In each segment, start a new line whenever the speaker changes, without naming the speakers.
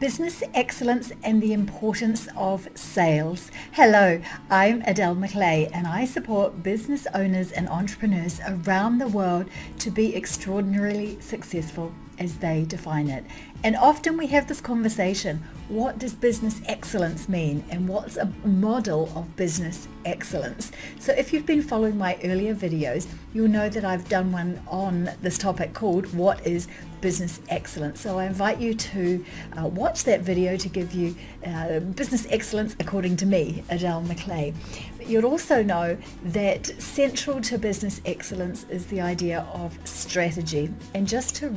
Business excellence and the importance of sales. Hello, I'm Adèle McLay and I support business owners and entrepreneurs around the world to be extraordinarily successful as they define it. And often we have this conversation, what does business excellence mean and what's a model of business excellence? So if you've been following my earlier videos, you'll know that I've done one on this topic called What is Business Excellence? So I invite you to watch that video to give you business excellence according to me, Adèle McLay. But you'll also know that central to business excellence is the idea of strategy. And just to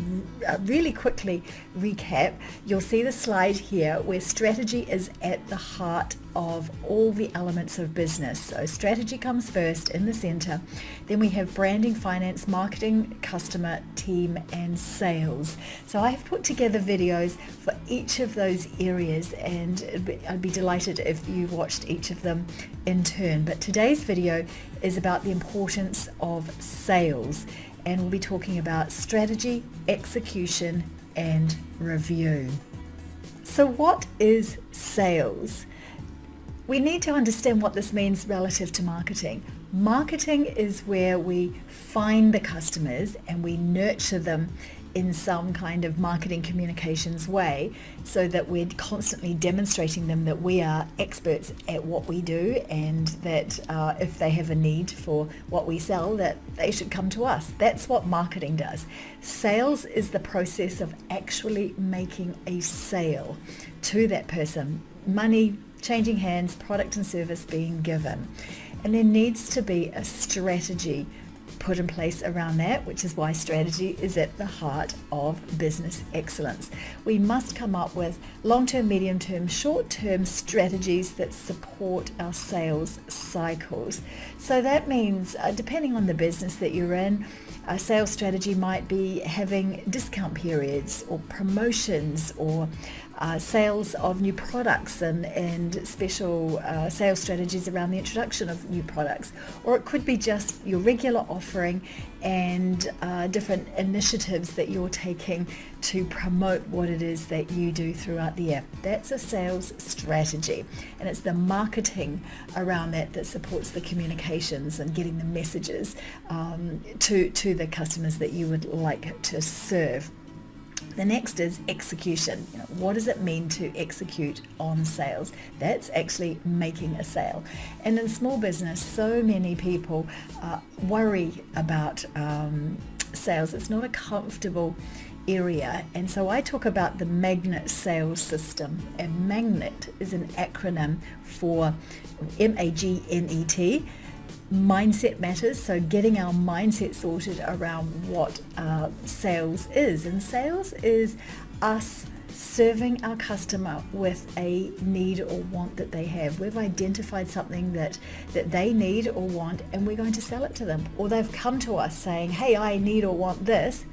really quickly recap, you'll see the slide here where strategy is at the heart of all the elements of business. So strategy comes first in the center. Then we have branding, finance, marketing, customer, team, and sales. So I have put together videos for each of those areas, and I'd be delighted if you watched each of them in turn. But today's video is about the importance of sales, and we'll be talking about strategy, execution, and review. So what is sales? We need to understand what this means relative to marketing. Marketing is where we find the customers and we nurture them in some kind of marketing communications way, so that we're constantly demonstrating them that we are experts at what we do, and that if they have a need for what we sell, that they should come to us. That's what marketing does. Sales is the process of actually making a sale to that person. Money changing hands, product and service being given. And there needs to be a strategy put in place around that, which is why strategy is at the heart of business excellence. We must come up with long-term, medium-term, short-term strategies that support our sales cycles. So that means, depending on the business that you're in, a sales strategy might be having discount periods or promotions, or sales of new products and special sales strategies around the introduction of new products. Or it could be just your regular offering and different initiatives that you're taking to promote what it is that you do throughout the year. That's a sales strategy, and it's the marketing around that that supports the communications and getting the messages to the customers that you would like to serve. The next is execution. What does it mean to execute on sales? That's actually making a sale. And in small business, so many people worry about sales. It's not a comfortable area. And so I talk about the magnet sales system. And magnet is an acronym for MAGNET. Mindset matters, so getting our mindset sorted around what sales is. And sales is us serving our customer with a need or want that they have. We've identified something that they need or want, and we're going to sell it to them. Or they've come to us saying, hey, I need or want this.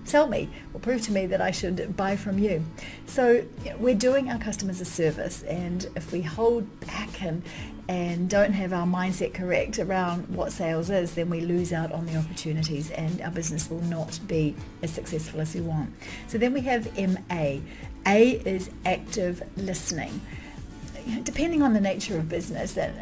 Sell me, or prove to me that I should buy from you. So we're doing our customers a service, and if we hold back and don't have our mindset correct around what sales is, then we lose out on the opportunities and our business will not be as successful as we want. So then we have MA. A is active listening. Depending on the nature of business, that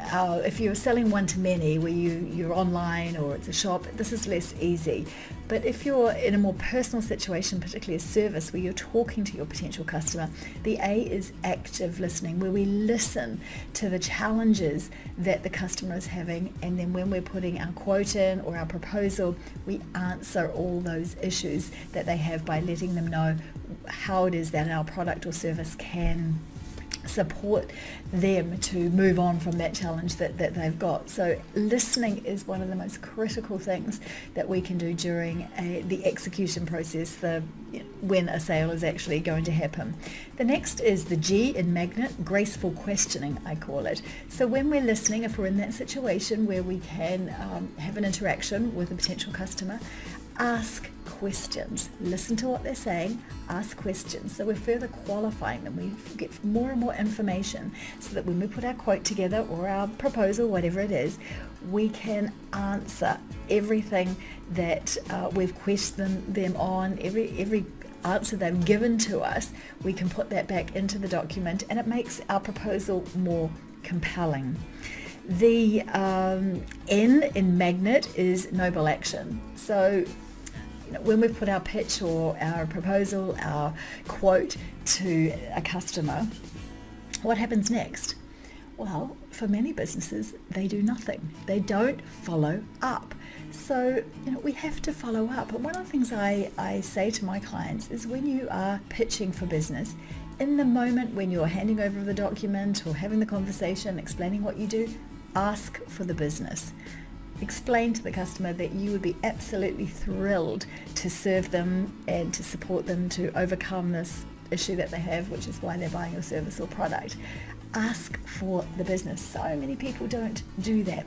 if you're selling one-to-many where you're online or it's a shop, this is less easy. But if you're in a more personal situation, particularly a service where you're talking to your potential customer, the A is active listening, where we listen to the challenges that the customer is having, and then when we're putting our quote in or our proposal, we answer all those issues that they have by letting them know how it is that our product or service can support them to move on from that challenge that they've got. So listening is one of the most critical things that we can do during the execution process, when a sale is actually going to happen. The next is the G in magnet, graceful questioning, I call it. So when we're listening, if we're in that situation where we can have an interaction with a potential customer, ask questions. Listen to what they're saying, ask questions. So we're further qualifying them. We get more and more information so that when we put our quote together or our proposal, whatever it is, we can answer everything that we've questioned them on, every answer they've given to us, we can put that back into the document, and it makes our proposal more compelling. The N in magnet is noble action. So when we put our pitch or our proposal, our quote to a customer, what happens next? Well, for many businesses, they do nothing. They don't follow up. So, we have to follow up. And one of the things I say to my clients is, when you are pitching for business, in the moment when you're handing over the document or having the conversation, explaining what you do, ask for the business. Explain to the customer that you would be absolutely thrilled to serve them and to support them to overcome this issue that they have, which is why they're buying your service or product. Ask for the business. So many people don't do that.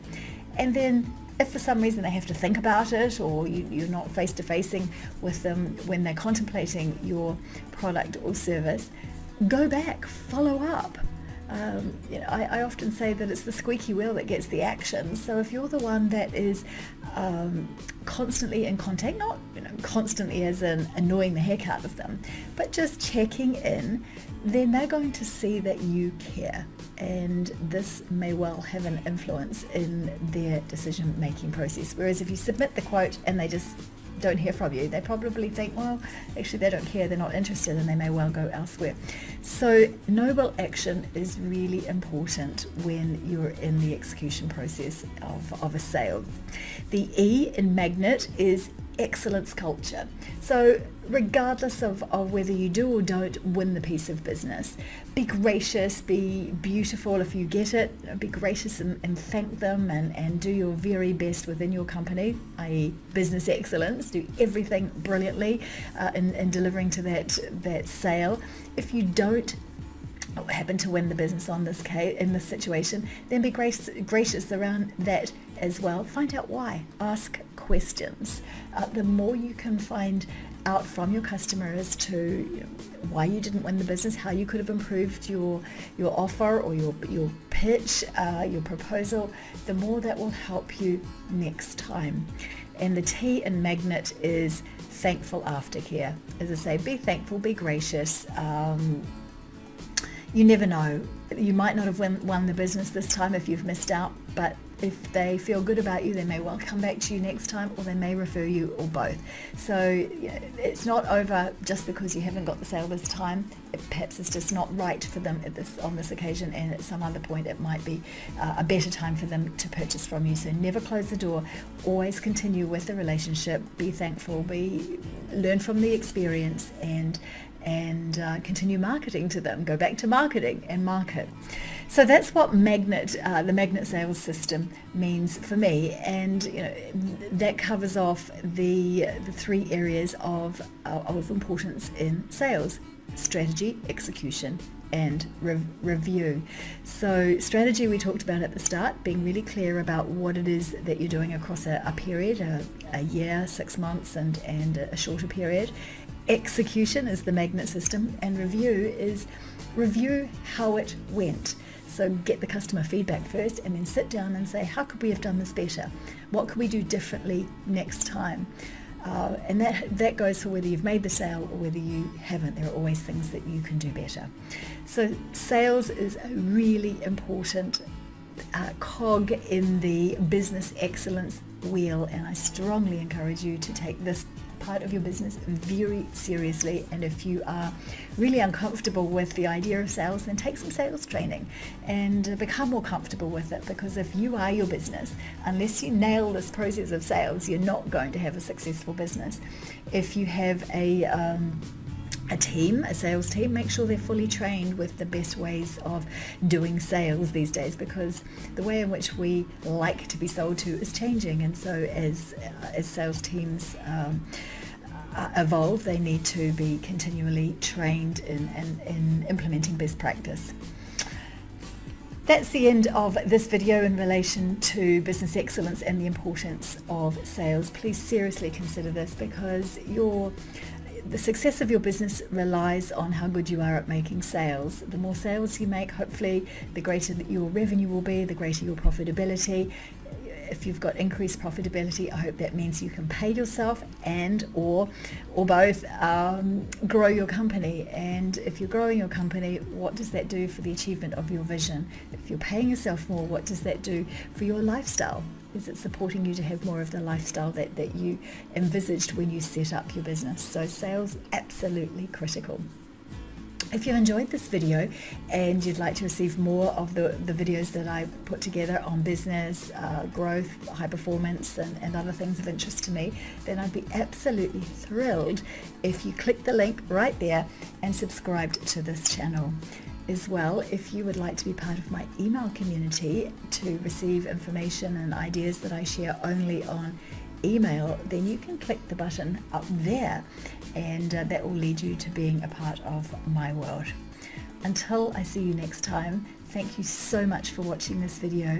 And then if for some reason they have to think about it, or you're not face-to-facing with them when they're contemplating your product or service, go back, follow up. I often say that it's the squeaky wheel that gets the action. So if you're the one that is constantly in contact, not constantly as in annoying the heck out of them, but just checking in, then they're going to see that you care, and this may well have an influence in their decision-making process. Whereas if you submit the quote and they just don't hear from you, they probably think, well, actually they don't care, they're not interested, and they may well go elsewhere. So noble action is really important when you're in the execution process of a sale. The E in magnet is excellence culture. So regardless of whether you do or don't win the piece of business, be gracious, be beautiful if you get it, be gracious and thank them, and do your very best within your company, i.e. business excellence. Do everything brilliantly in delivering to that sale. If you don't happen to win the business in this situation, then be gracious around that as well. Find out why. Ask questions. The more you can find out from your customer as to why you didn't win the business, how you could have improved your offer or your pitch, your proposal, the more that will help you next time. And the T in magnet is thankful aftercare. As I say, be thankful, be gracious. You never know. You might not have won the business this time if you've missed out, but if they feel good about you, they may well come back to you next time, or they may refer you, or both. So it's not over just because you haven't got the sale this time. Perhaps it's just not right for them on this occasion, and at some other point it might be a better time for them to purchase from you. So never close the door. Always continue with the relationship. Be thankful. Learn from the experience, and continue marketing to them. Go back to marketing and market. So that's what the magnet sales system means for me, and that covers off the three areas of importance in sales: strategy, execution, and review. So strategy we talked about at the start, being really clear about what it is that you're doing across a period, a year, 6 months, and a shorter period. Execution is the magnet system, and review how it went. So get the customer feedback first, and then sit down and say, how could we have done this better? What could we do differently next time? And that goes for whether you've made the sale or whether you haven't. There are always things that you can do better. So sales is a really important cog in the business excellence wheel, and I strongly encourage you to take this part of your business very seriously. And if you are really uncomfortable with the idea of sales, then take some sales training and become more comfortable with it, because if you are your business, unless you nail this process of sales, you're not going to have a successful business. If you have a sales team, make sure they're fully trained with the best ways of doing sales these days, because the way in which we like to be sold to is changing. And so as sales teams evolve, they need to be continually trained in implementing best practice. That's the end of this video in relation to business excellence and the importance of sales. Please seriously consider this, because the success of your business relies on how good you are at making sales. The more sales you make, hopefully, the greater your revenue will be, the greater your profitability. If you've got increased profitability, I hope that means you can pay yourself and or both grow your company. And if you're growing your company, what does that do for the achievement of your vision? If you're paying yourself more, what does that do for your lifestyle? Is it supporting you to have more of the lifestyle that you envisaged when you set up your business? So sales, absolutely critical. If you enjoyed this video and you'd like to receive more of the videos that I put together on business, growth, high performance and other things of interest to me, then I'd be absolutely thrilled if you click the link right there and subscribed to this channel. As well, if you would like to be part of my email community to receive information and ideas that I share only on email, then you can click the button up there, and that will lead you to being a part of my world. Until I see you next time, thank you so much for watching this video,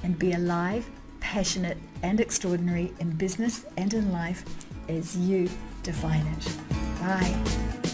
and be alive, passionate and extraordinary in business and in life as you define it. Bye.